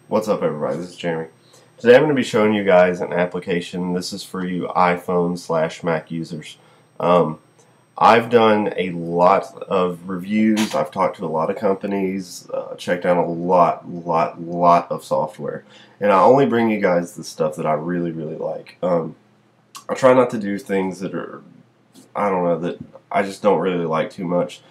What's up, everybody? This is Jeremy. Today I'm going to be showing you guys an application. This is for you iPhone/Mac users. I've done a lot of reviews. I've talked to a lot of companies, checked out a lot of software, and I only bring you guys the stuff that I really like. I try not to do things that are, I don't know, that I just don't really like too much.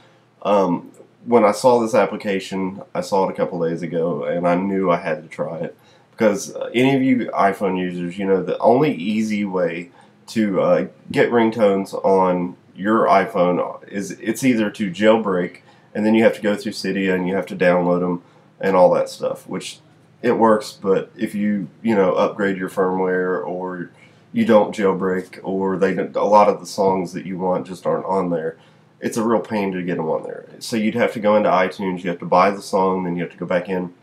When I saw this application, I saw it a couple days ago, and I knew I had to try it. Because any of you iPhone users, you know the only easy way to get ringtones on your iPhone is it's either to jailbreak, and then you have to go through Cydia and you have to download them and all that stuff, which it works, but if you upgrade your firmware, or you don't jailbreak, or a lot of the songs that you want just aren't on there, it's a real pain to get them on there. So you'd have to go into iTunes, you have to buy the song, then you have to go back in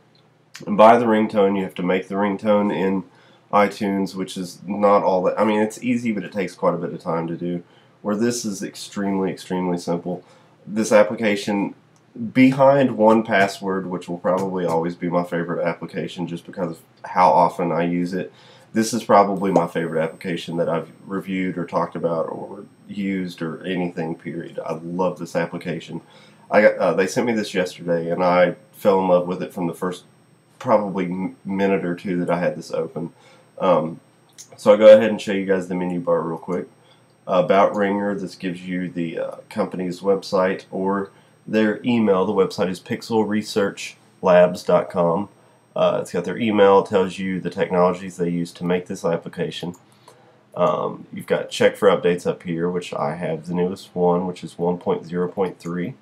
and buy the ringtone. You have to make the ringtone in iTunes, which is not all that. I mean, it's easy, but it takes quite a bit of time to do. Where this is extremely simple. This application, behind 1Password, which will probably always be my favorite application just because of how often I use it, this is probably my favorite application that I've reviewed or talked about or used or anything, period. I love this application. They sent me this yesterday, and I fell in love with it from the first probably minute or two that I had this open. So I'll go ahead and show you guys the menu bar real quick. About Ringer, this gives you the company's website or their email. The website is pixelresearchlabs.com. It's got their email, tells you the technologies they use to make this application. You've got check for updates up here, which I have the newest one, which is 1.0.3.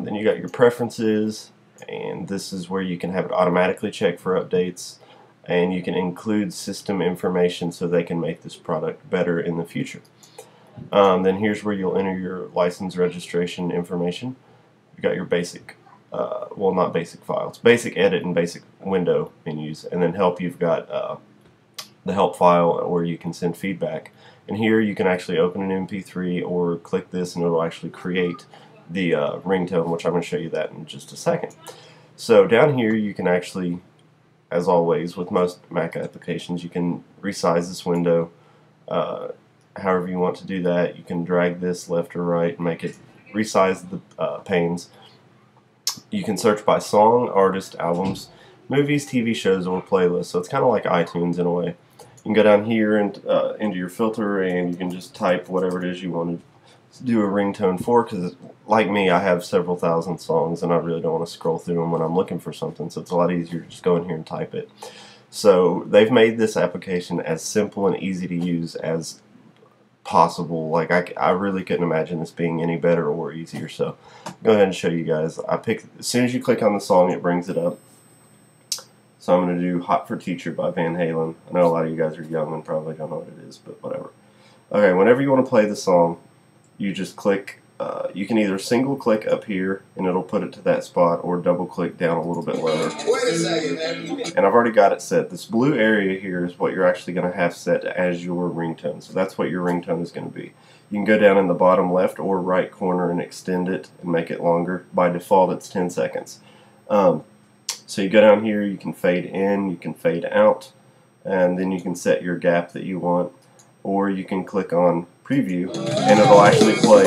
Then you got your preferences, and this is where you can have it automatically check for updates, and you can include system information so they can make this product better in the future. Then here's where you'll enter your license registration information. You got your basic, well, not basic files, basic edit and basic window menus, and then help. You've got the help file where you can send feedback, and here you can actually open an MP3 or click this and it'll actually create the ringtone, which I'm going to show you that in just a second. So down here you can actually, as always with most Mac applications, you can resize this window however you want to do that. You can drag this left or right and make it resize the panes. You can search by song, artist, albums, movies, TV shows, or playlists. So it's kind of like iTunes in a way. You can go down here and into your filter, and you can just type whatever it is you want to do a ringtone for, because like me, I have several thousand songs and I really don't want to scroll through them when I'm looking for something, so it's a lot easier to just go in here and type it. So they've made this application as simple and easy to use as possible. Like I really couldn't imagine this being any better or easier. So go ahead and show you guys. As soon as you click on the song, it brings it up. So I'm going to do Hot for Teacher by Van Halen. I know a lot of you guys are young and probably don't know what it is, but whatever. Okay, whenever you want to play the song, you just click, you can either single click up here and it'll put it to that spot, or double click down a little bit lower. Wait a second, man. And I've already got it set. This blue area here is what you're actually going to have set as your ringtone. So that's what your ringtone is going to be. You can go down in the bottom left or right corner and extend it and make it longer. By default it's 10 seconds. So you go down here, you can fade in, you can fade out, and then you can set your gap that you want, or you can click on preview and it'll actually play.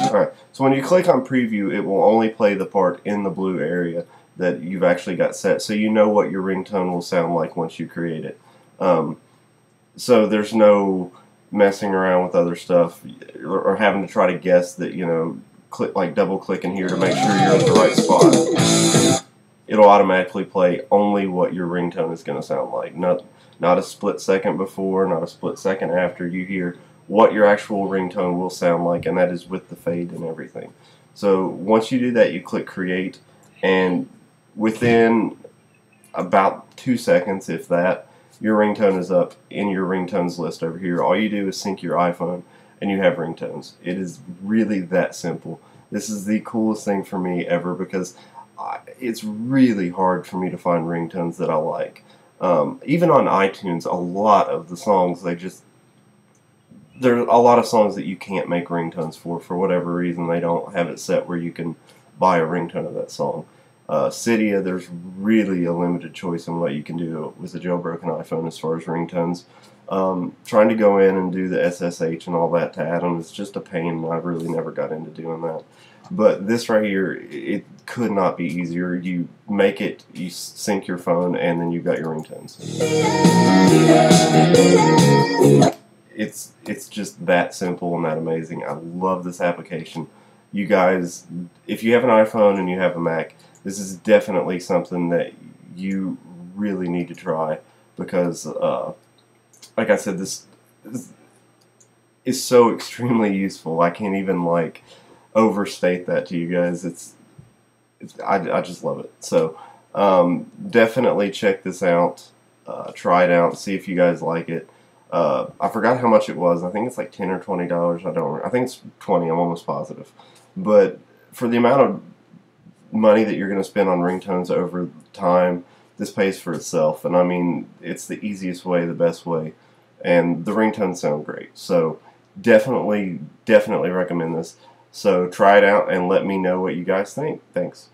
Alright, so when you click on preview, it will only play the part in the blue area that you've actually got set, so you know what your ringtone will sound like once you create it. So there's no messing around with other stuff or having to try to guess that, double click in here to make sure you're at the right spot. It'll automatically play only what your ringtone is going to sound like. Not a split second before, not a split second after. You hear what your actual ringtone will sound like, and that is with the fade and everything. So once you do that, you click create, and within about 2 seconds, if that, your ringtone is up in your ringtones list over here. All you do is sync your iPhone and you have ringtones. It is really that simple. This is the coolest thing for me ever, because it's really hard for me to find ringtones that I like. Even on iTunes, a lot of the songs, there's a lot of songs that you can't make ringtones for whatever reason. They don't have it set where you can buy a ringtone of that song. Cydia, there's really a limited choice in what you can do with a jailbroken iPhone as far as ringtones. Trying to go in and do the SSH and all that to add them is just a pain. I really never got into doing that. But this right here, it could not be easier. You make it, you sync your phone, and then you've got your ringtones. It's just that simple and that amazing. I love this application. You guys, if you have an iPhone and you have a Mac, this is definitely something that you really need to try because, like I said, this is so extremely useful. I can't even like overstate that to you guys. I just love it. So definitely check this out. Try it out. See if you guys like it. I forgot how much it was. I think it's like $10 or $20. I think it's 20. I'm almost positive. But for the amount of money that you're going to spend on ringtones over time, this pays for itself. And I mean, it's the easiest way, the best way, and the ringtones sound great. So definitely recommend this. So try it out and let me know what you guys think. Thanks.